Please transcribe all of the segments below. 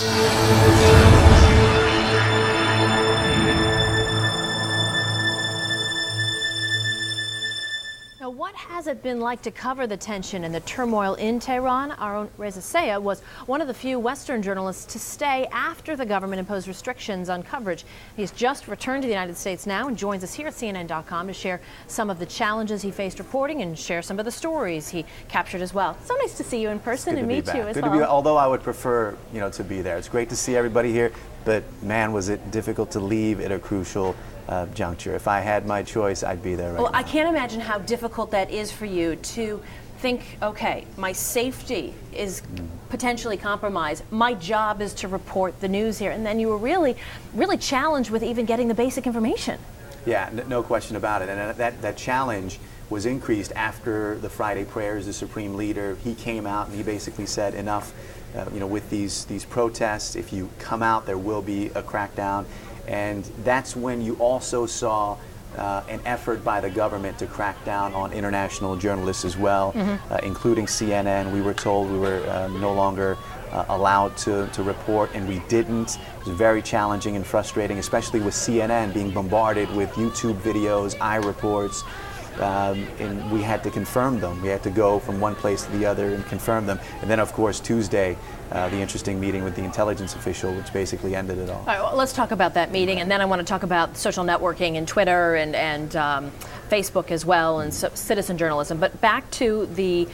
Now, what has it been like to cover the tension and the turmoil in Tehran? Our own Reza Sayah was one of the few Western journalists to stay after the government imposed restrictions on coverage. He's just returned to the United States now and joins us here at CNN.com to share some of the challenges he faced reporting and share some of the stories he captured as well. So nice to see you in person and meet you as well. Good to be back. Although I would prefer, to be there. It's great to see everybody here, but man, was it difficult to leave at a crucial juncture. If I had my choice, I'd be there right now. I can't imagine how difficult that is for you to think, okay, my safety is potentially compromised. My job is to report the news here. And then you were really challenged with even getting the basic information. Yeah, no question about it. And that challenge was increased after the Friday prayers. The supreme leader, he came out and he basically said enough, with these protests. If you come out, there will be a crackdown. And that's when you also saw an effort by the government to crack down on international journalists as well, including CNN. We were told we were no longer allowed to report, and we didn't. It was very challenging and frustrating, especially with CNN being bombarded with YouTube videos, reports, and we had to confirm them. We had to go from one place to the other and confirm them. And then, of course, Tuesday, the interesting meeting with the intelligence official, which basically ended it all. All right, well, let's talk about that meeting, and then I want to talk about social networking and Twitter and Facebook as well, and citizen journalism. But back to the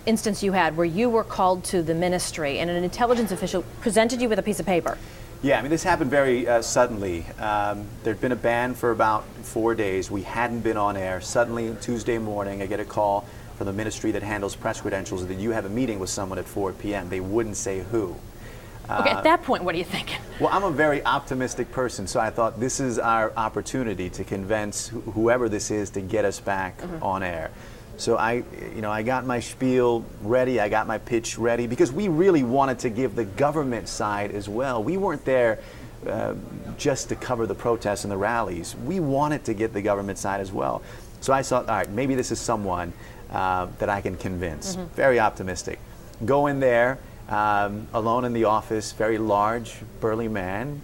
instance you had where you were called to the ministry and an intelligence official presented you with a piece of paper. Yeah, I mean, this happened very suddenly. There'd been a ban for about 4 days. We hadn't been on air. Suddenly, Tuesday morning, I get a call from the ministry that handles press credentials that you have a meeting with someone at 4 p.m. They wouldn't say who. Okay, at that point, what are you thinking? Well, I'm a very optimistic person, so I thought this is our opportunity to convince whoever this is to get us back on air. So I got my spiel ready, I got my pitch ready, because we really wanted to give the government side as well. We weren't there just to cover the protests and the rallies. We wanted to get the government side as well. So I thought, all right, maybe this is someone that I can convince. Very optimistic. Go in there, alone in the office, very large, burly man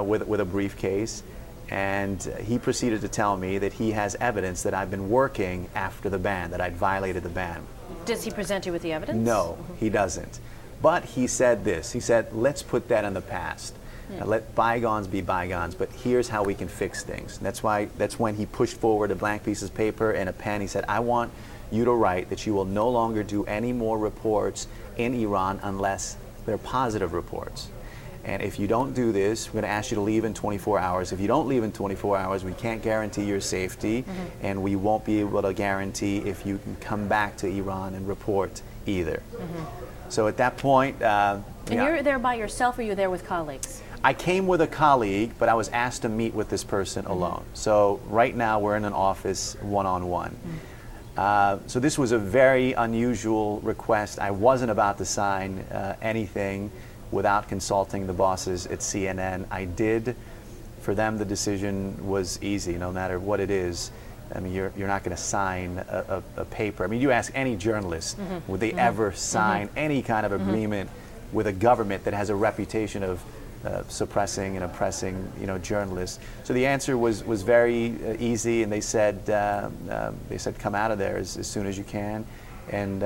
with a briefcase. And he proceeded to tell me that he has evidence that I've been working after the ban, that I'd violated the ban. Does he present you with the evidence? No, he doesn't. But he said this. He said, let's put that in the past. Let bygones be bygones, but here's how we can fix things. And that's when he pushed forward a blank piece of paper and a pen. He said, I want you to write that you will no longer do any more reports in Iran unless they're positive reports. And if you don't do this, we're going to ask you to leave in 24 hours. If you don't leave in 24 hours, we can't guarantee your safety, and we won't be able to guarantee if you can come back to Iran and report either. So at that point... and you're there by yourself, or you're there with colleagues? I came with a colleague, but I was asked to meet with this person alone. So right now we're in an office one-on-one. So this was a very unusual request. I wasn't about to sign anything without consulting the bosses at CNN. I did. For them, the decision was easy, no matter what it is. I mean, you're not going to sign a paper. I mean, you ask any journalist, would they ever sign any kind of agreement with a government that has a reputation of suppressing and oppressing, journalists? So the answer was very easy, and they said come out of there as soon as you can. And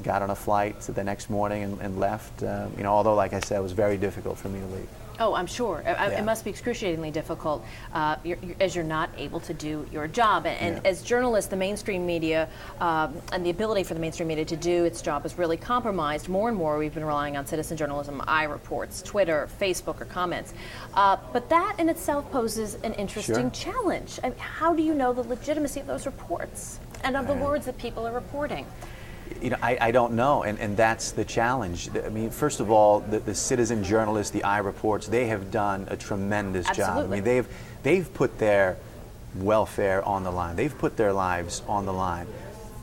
got on a flight the next morning and left. Although, like I said, it was very difficult for me to leave. Oh, I'm sure. It must be excruciatingly difficult as you're not able to do your job. And as journalists, the mainstream media and the ability for the mainstream media to do its job is really compromised. More and more, we've been relying on citizen journalism, reports, Twitter, Facebook, or comments. But that in itself poses an interesting challenge. I mean, how do you know the legitimacy of those reports and of the words that people are reporting? I don't know, and that's the challenge. I mean, first of all, the citizen journalists, the reports, they have done a tremendous job. I mean, they've put their welfare on the line. They've put their lives on the line.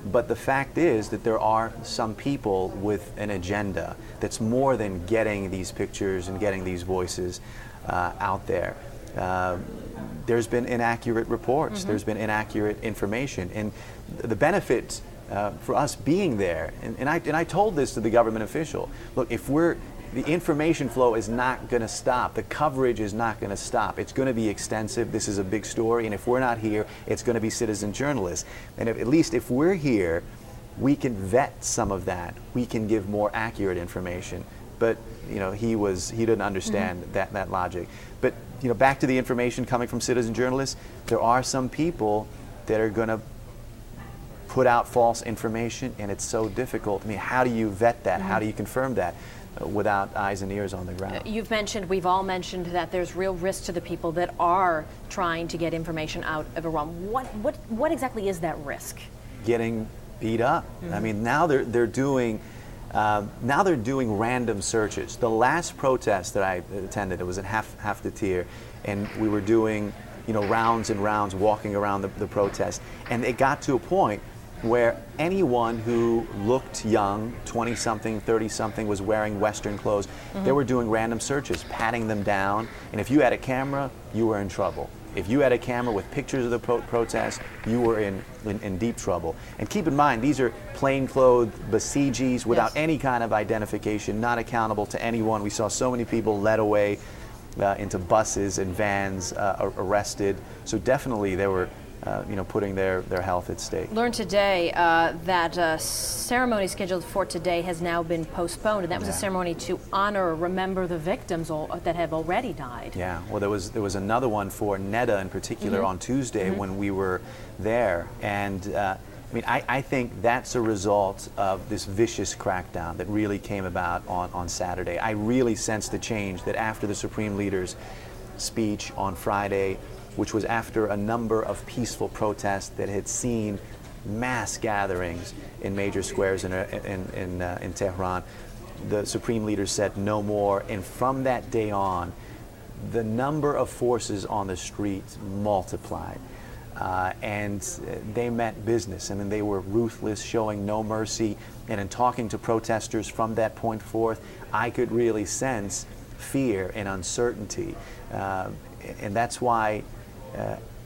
But the fact is that there are some people with an agenda that's more than getting these pictures and getting these voices out there. There's been inaccurate reports. There's been inaccurate information. And the benefit for us being there, and I told this to the government official, look, if we're the information flow is not going to stop. The coverage is not going to stop. It's going to be extensive. This is a big story, and if we're not here, it's going to be citizen journalists. And at least if we're here, we can vet some of that. We can give more accurate information. But you know, he didn't understand that logic. But you know, back to the information coming from citizen journalists, there are some people that are going to put out false information, and it's so difficult. I mean, how do you vet that? How do you confirm that without eyes and ears on the ground? We've all mentioned that there's real risk to the people that are trying to get information out of Iran. What exactly is that risk? Getting beat up. I mean, now they're doing random searches. The last protest that I attended, it was at Haftatir, and we were doing, you know, rounds and rounds, walking around the protest, and it got to a point where anyone who looked young, 20-something, 30-something, was wearing Western clothes, they were doing random searches, patting them down, and if you had a camera, you were in trouble. If you had a camera with pictures of the protest, you were in deep trouble. And keep in mind, these are plainclothed Basijis without any kind of identification, not accountable to anyone. We saw so many people led away into buses and vans, arrested. So definitely they were putting their health at stake. Learned today that ceremony scheduled for today has now been postponed, and that was a ceremony to honor or remember the victims that have already died. Yeah, well, there was another one for Neda in particular on Tuesday when we were there, and I mean, I think that's a result of this vicious crackdown that really came about on Saturday. I really sensed the change that after the Supreme Leader's speech on Friday, which was after a number of peaceful protests that had seen mass gatherings in major squares in Tehran. The Supreme Leader said no more, and from that day on, the number of forces on the streets multiplied. And they meant business. I mean, they were ruthless, showing no mercy, and in talking to protesters from that point forth, I could really sense fear and uncertainty. And that's why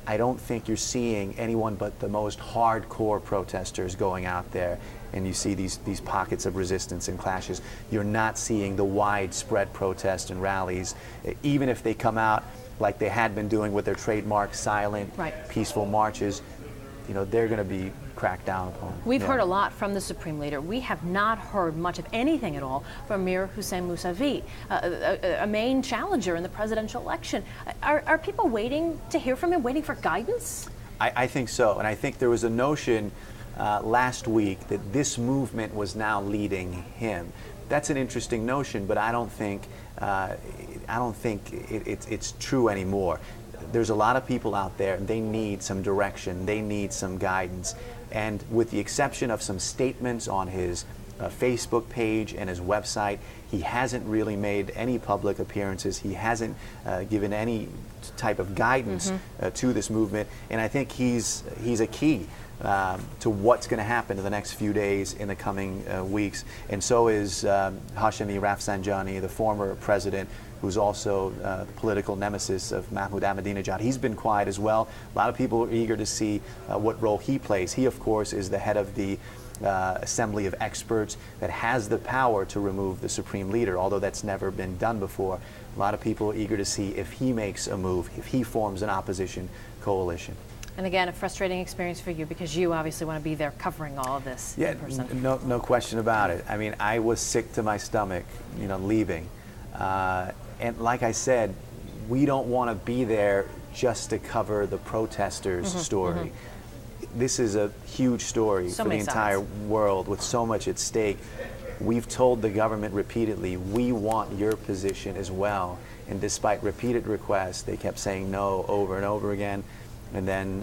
I don't think you're seeing anyone but the most hardcore protesters going out there, and you see these pockets of resistance and clashes. You're not seeing the widespread protests and rallies, even if they come out like they had been doing with their trademark silent, peaceful marches. You know, they're going to be cracked down upon. We've heard a lot from the Supreme Leader. We have not heard much of anything at all from Mir Hussein Mousavi, a main challenger in the presidential election. Are people waiting to hear from him, waiting for guidance? I think so, and I think there was a notion last week that this movement was now leading him. That's an interesting notion, but I don't think it's true anymore. There's a lot of people out there, and they need some direction, they need some guidance. And with the exception of some statements on his Facebook page and his website, he hasn't really made any public appearances. He hasn't given any type of guidance to this movement. And I think he's a key to what's going to happen in the next few days, in the coming weeks. And so is Hashemi Rafsanjani, the former president, who's also the political nemesis of Mahmoud Ahmadinejad. He's been quiet as well. A lot of people are eager to see what role he plays. He, of course, is the head of the assembly of experts that has the power to remove the Supreme Leader, although that's never been done before. A lot of people are eager to see if he makes a move, if he forms an opposition coalition. And again, a frustrating experience for you, because you obviously want to be there covering all of this in person. No question about it. I mean, I was sick to my stomach, leaving. And like I said, we don't want to be there just to cover the protesters' story. This is a huge story for the entire world with so much at stake. We've told the government repeatedly, we want your position as well. And despite repeated requests, they kept saying no over and over again. And then,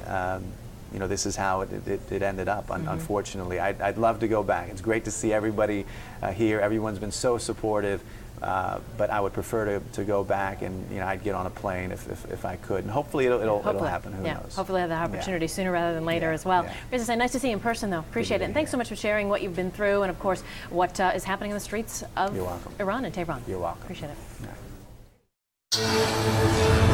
this is how it ended up, unfortunately. I'd love to go back. It's great to see everybody here. Everyone's been so supportive. But I would prefer to go back, and I'd get on a plane if I could, and hopefully it'll happen. Who knows? Hopefully have the opportunity sooner rather than later as well. Reza Sayah, nice to see you in person, though. Appreciate it, and thanks so much for sharing what you've been through, and of course what is happening in the streets of Iran and Tehran. You're welcome. Appreciate it. Yeah.